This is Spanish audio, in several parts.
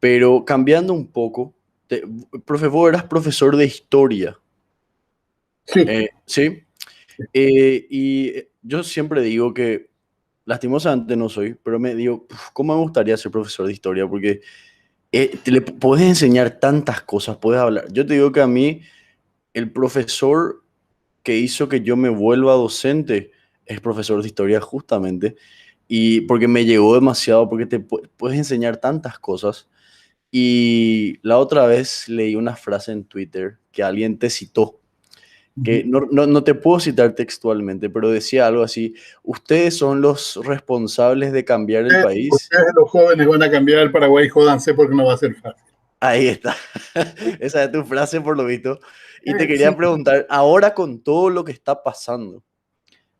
Pero cambiando un poco, profe, vos eras profesor de historia, Sí. ¿sí? Y yo siempre digo que, lastimosamente no soy, pero me digo, "Uf, ¿cómo me gustaría ser profesor de historia? Porque podés enseñar tantas cosas, puedes hablar. Yo te digo que a mí, el profesor que hizo que yo me vuelva docente es profesor de historia justamente, y porque me llegó demasiado, porque puedes enseñar tantas cosas. Y la otra vez leí una frase en Twitter que alguien te citó, que Ujú. no te puedo citar textualmente, pero decía algo así: ustedes son los responsables de cambiar el país. Ustedes los jóvenes van a cambiar el Paraguay, jódanse porque no va a ser fácil. Ahí está. Esa es tu frase por lo visto. Y te Sí, quería preguntar, ahora con todo lo que está pasando,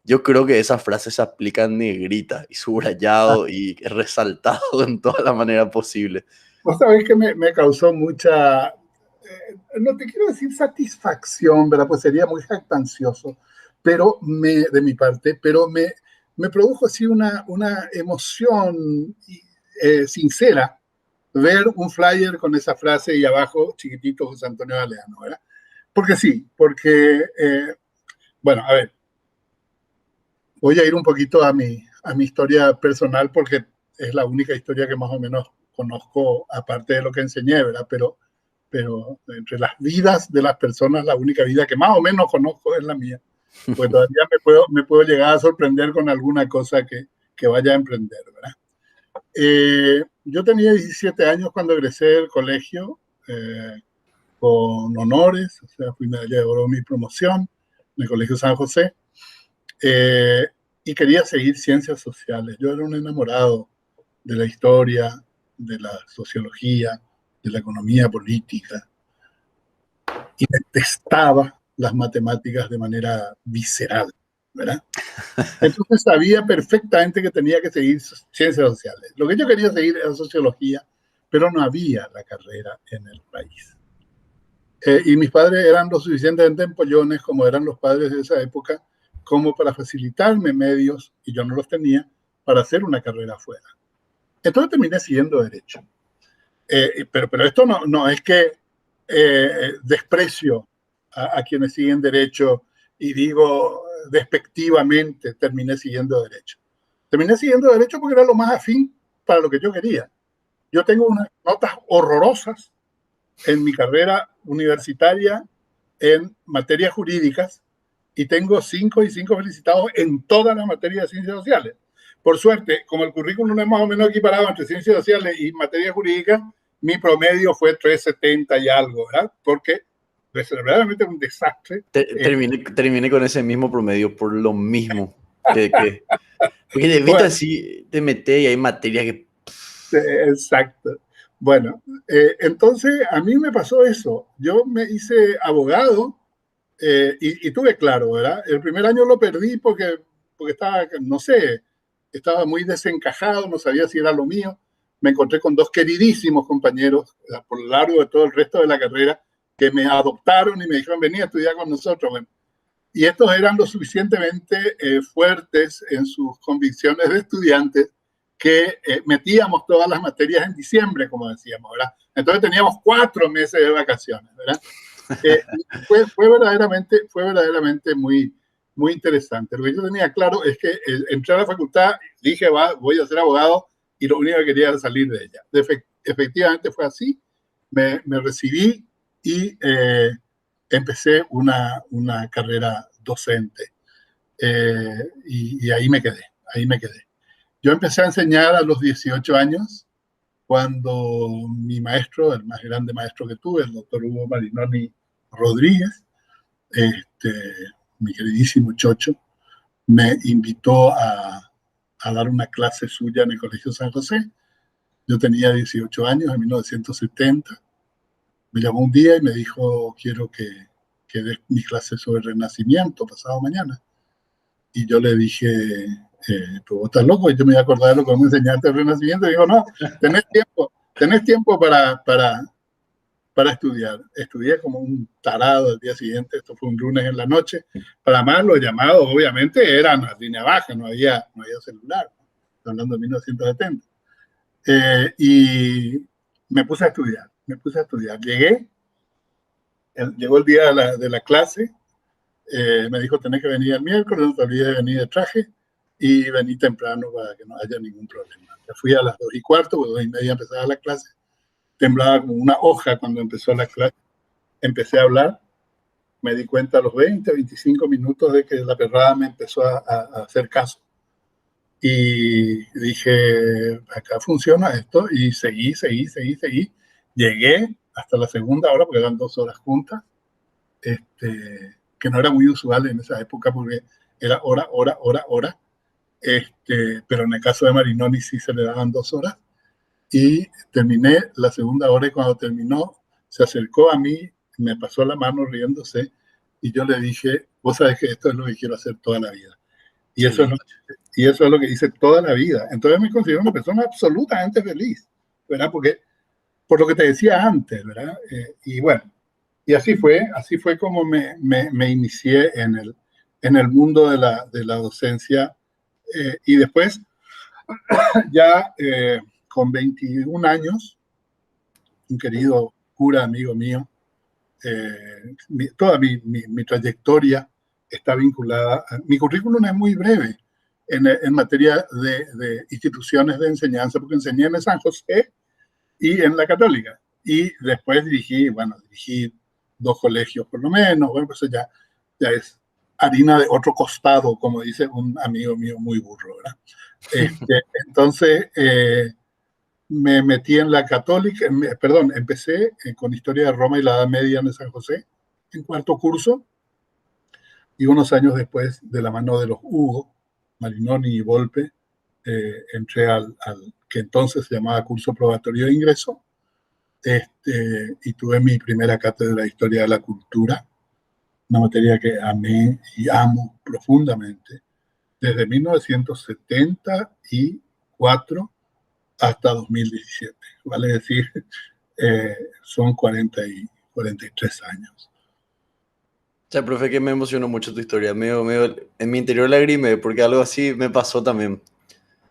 yo creo que esa frase se aplica en negrita y subrayado y resaltado en toda la manera posible. vos sabés que me causó mucha, no te quiero decir satisfacción, ¿verdad? Pues sería muy jactancioso, pero de mi parte, pero me produjo así una emoción sincera ver un flyer con esa frase y abajo chiquitito José Antonio Galeano, ¿verdad? Porque sí, porque, bueno, a ver, voy a ir un poquito a mi historia personal porque es la única historia que más o menos conozco, aparte de lo que enseñé, ¿verdad? Pero entre las vidas de las personas, la única vida que más o menos conozco es la mía. Pues todavía me puedo llegar a sorprender con alguna cosa que vaya a emprender, ¿verdad? Yo tenía 17 años cuando egresé del colegio, con honores, o sea, fui medalla de oro en mi promoción en el Colegio San José. eh, y quería seguir ciencias sociales. Yo era un enamorado de la historia, de la sociología, de la economía política, y detestaba las matemáticas de manera visceral, ¿verdad? Entonces sabía perfectamente que tenía que seguir ciencias sociales. Lo que yo quería seguir era sociología, pero no había la carrera en el país. Y mis padres eran lo suficientemente empollones, como eran los padres de esa época, como para facilitarme medios, y yo no los tenía, para hacer una carrera afuera. Entonces terminé siguiendo derecho. Pero esto no es que desprecio a quienes siguen derecho y digo despectivamente terminé siguiendo derecho. Terminé siguiendo derecho porque era lo más afín para lo que yo quería. Yo tengo unas notas horrorosas en mi carrera universitaria en materias jurídicas y tengo 5 y 5 felicitados en todas las materias de ciencias sociales. Por suerte, como el currículum es más o menos equiparado entre ciencias sociales y materias jurídicas, mi promedio fue 370 y algo, ¿verdad? Porque es verdaderamente un desastre. Terminé con ese mismo promedio por lo mismo. Porque de vista Bueno, sí te metes y hay materias que... exacto. Bueno, entonces a mí me pasó eso. Yo me hice abogado y tuve claro, ¿verdad? El primer año lo perdí porque estaba, no sé, estaba muy desencajado, no sabía si era lo mío. Me encontré con dos queridísimos compañeros por lo largo de todo el resto de la carrera que me adoptaron y me dijeron, vení a estudiar con nosotros. Bueno, y estos eran lo suficientemente fuertes en sus convicciones de estudiantes que metíamos todas las materias en diciembre, como decíamos, ¿verdad? Entonces teníamos 4 meses de vacaciones, ¿verdad? Fue verdaderamente muy interesante. Lo que yo tenía claro es que entré a la facultad, dije, voy a ser abogado, y lo único que quería era salir de ella. Efectivamente fue así, me recibí y empecé una carrera docente. Y ahí me quedé. Yo empecé a enseñar a los 18 años, cuando mi maestro, el más grande maestro que tuve, el doctor Hugo Marinoni Rodríguez, este, mi queridísimo Chocho, me invitó a dar una clase suya en el Colegio San José. Yo tenía 18 años, en 1970. Me llamó un día y me dijo, quiero que dé mi clase sobre el Renacimiento pasado mañana. Y yo le dije, pues vos estás loco, y yo me voy a acordar de lo que me enseñaste el Renacimiento. Y digo, no, tenés tiempo para estudiar. Estudié como un tarado el día siguiente, esto fue un lunes en la noche. Para más, los llamados obviamente eran a línea baja, no había celular, ¿no? Hablando de 1970. Y me puse a estudiar. Llegó el día de la clase, me dijo, tenés que venir el miércoles, no te olvides de venir de traje y vení temprano para que no haya ningún problema. Me fui a las 2:15, porque 2:30 empezaba la clase, temblaba como una hoja cuando empezó la clase, empecé a hablar, me di cuenta a los 20, 25 minutos de que la perrada me empezó a hacer caso. Y dije, acá funciona esto, y seguí. Llegué hasta la segunda hora, porque eran 2 horas juntas, que no era muy usual en esa época, porque era hora. Pero en el caso de Marinoni sí se le daban 2 horas. Y terminé la segunda hora, y cuando terminó, se acercó a mí, me pasó la mano riéndose, y yo le dije, vos sabés que esto es lo que quiero hacer toda la vida. Y eso, Sí. y eso es lo que hice toda la vida. Entonces me considero una persona absolutamente feliz, ¿verdad? Porque, por lo que te decía antes, ¿verdad? Y bueno, y así fue como me inicié en el mundo de la docencia. Y después, ya con 21 años, un querido cura amigo mío, toda mi trayectoria está vinculada. Mi currículum es muy breve en materia de instituciones de enseñanza, porque enseñé en San José y en la Católica. Y después dirigí 2 colegios por lo menos. Bueno, pues ya es harina de otro costado, como dice un amigo mío muy burro, ¿verdad? Entonces, me metí en la Católica, perdón, empecé con Historia de Roma y la Edad Media en San José, en cuarto curso, y unos años después, de la mano de los Hugo, Marinoni y Volpe, entré al que entonces se llamaba curso probatorio de ingreso, y tuve mi primera cátedra de Historia de la Cultura, una materia que amé y amo profundamente, desde 1974 hasta 2017, vale decir, son 43 años. O sea, profe, que me emocionó mucho tu historia. En mi interior lagrimé, porque algo así me pasó también.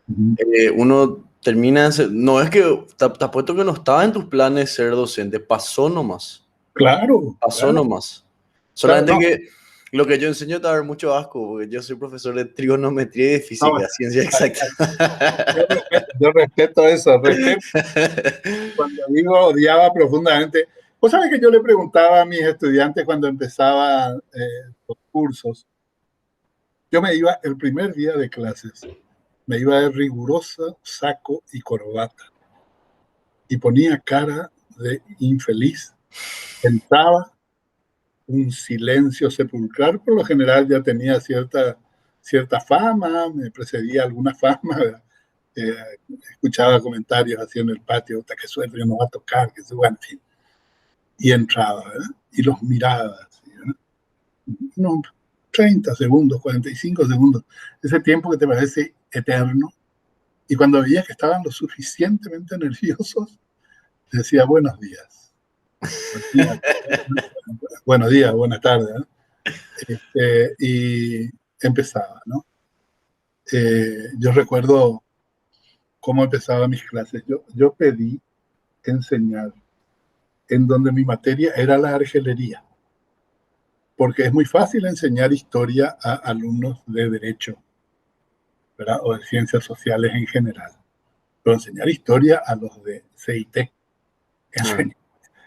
Uh-huh. Uno termina, no es que te apuesto que no estaba en tus planes ser docente, pasó nomás, Claro, pasó claro, nomás. claro, Solamente no, que lo que yo enseño te va a dar mucho asco, porque yo soy profesor de trigonometría y de no, física, ciencia exacta. yo respeto eso, respeto. Cuando digo odiaba profundamente, vos sabés que yo le preguntaba a mis estudiantes cuando empezaba los cursos, yo me iba el primer día de clases, me iba de rigurosa, saco y corbata, y ponía cara de infeliz, entraba un silencio sepulcral, por lo general ya tenía cierta fama, me precedía alguna fama, eh, escuchaba comentarios así en el patio, hasta qué suerte que nos va a tocar, que se bueno, en fin. Y entraba, ¿verdad? Y los miraba, así, ¿verdad? No, 30 segundos, 45 segundos, ese tiempo que te parece eterno, y cuando veía que estaban lo suficientemente nerviosos, decía buenos días. Buenos días, buenas tardes, ¿no? Y empezaba, ¿no? Yo recuerdo cómo empezaba mis clases. Yo pedí enseñar en donde mi materia era la argelería, porque es muy fácil enseñar historia a alumnos de derecho, ¿verdad? O de ciencias sociales en general, pero enseñar historia a los de CIT, Ah,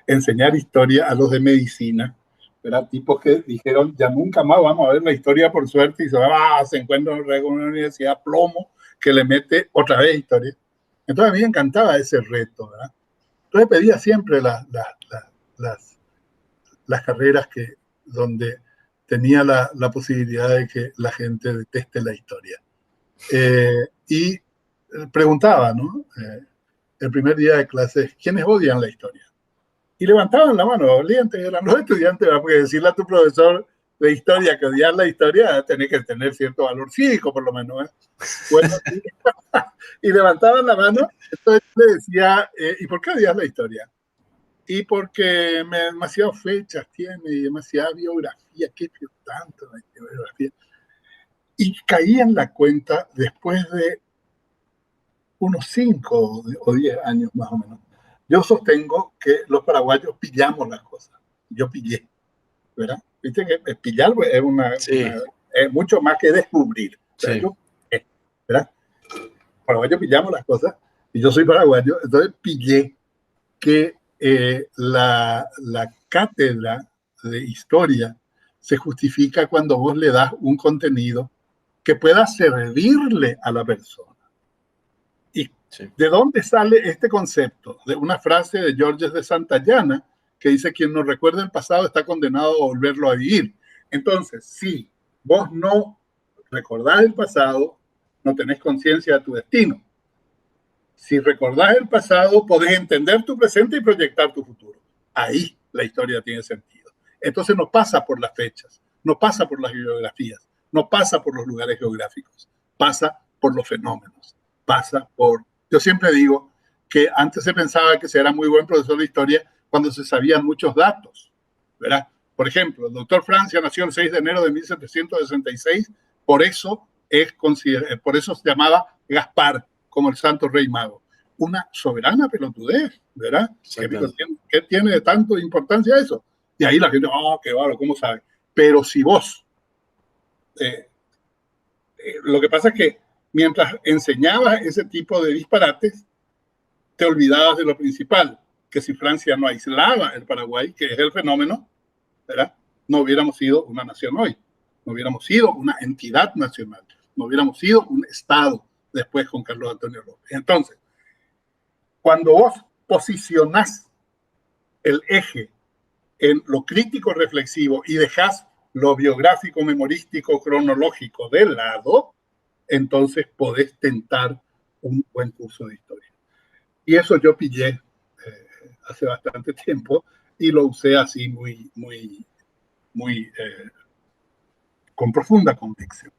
enseñar historia a los de medicina, ¿verdad? Tipos que dijeron, ya nunca más vamos a ver la historia por suerte, y se encuentran con una universidad plomo que le mete otra vez historia. Entonces a mí me encantaba ese reto, ¿verdad? Entonces pedía siempre las, las carreras donde tenía la posibilidad de que la gente deteste la historia. Y preguntaba, ¿no? El primer día de clases, ¿quiénes odian la historia? Y levantaban la mano, valientes eran los estudiantes, ¿verdad? Porque decirle a tu profesor de historia que odiar la historia, tenés que tener cierto valor cívico, por lo menos. Bueno, y levantaban la mano, entonces le decía, ¿y por qué odias la historia? Y porque demasiadas fechas tiene y demasiada biografía, ¿qué es tanto la biografía? Y caí en la cuenta después de unos 5 o 10 años más o menos, Yo sostengo que los paraguayos pillamos las cosas. Yo pillé, ¿verdad? Viste que pillar es, Sí, es mucho más que descubrir. ¿Verdad? sí, ¿Verdad? Paraguayos pillamos las cosas y yo soy paraguayo, entonces pillé que la cátedra de historia se justifica cuando vos le das un contenido que pueda servirle a la persona. ¿Y sí. de dónde sale este concepto? De una frase de Georges de Santayana que dice: quien no recuerda el pasado está condenado a volverlo a vivir. Entonces, si vos no recordás el pasado, no tenés conciencia de tu destino. Si recordás el pasado, podés entender tu presente y proyectar tu futuro. Ahí la historia tiene sentido. Entonces no pasa por las fechas, no pasa por las bibliografías, no pasa por los lugares geográficos, pasa por los fenómenos, pasa por... Yo siempre digo que antes se pensaba que se era muy buen profesor de historia cuando se sabían muchos datos, ¿verdad? Por ejemplo, el doctor Francia nació el 6 de enero de 1766, por eso, por eso se llamaba Gaspar, como el santo rey mago. Una soberana pelotudez, ¿verdad? ¿Qué tiene de tanto importancia eso? Y ahí la gente, oh, qué bárbaro, ¿cómo sabe? Pero si vos, lo que pasa es que mientras enseñabas ese tipo de disparates, te olvidabas de lo principal, que si Francia no aislaba el Paraguay, que es el fenómeno, ¿verdad? No hubiéramos sido una nación hoy, no hubiéramos sido una entidad nacional, no hubiéramos sido un Estado después con Carlos Antonio López. Entonces, cuando vos posicionás el eje en lo crítico reflexivo y dejás lo biográfico, memorístico, cronológico de lado, entonces podés tentar un buen curso de historia. Y eso yo pillé hace bastante tiempo y lo usé así muy con profunda convicción.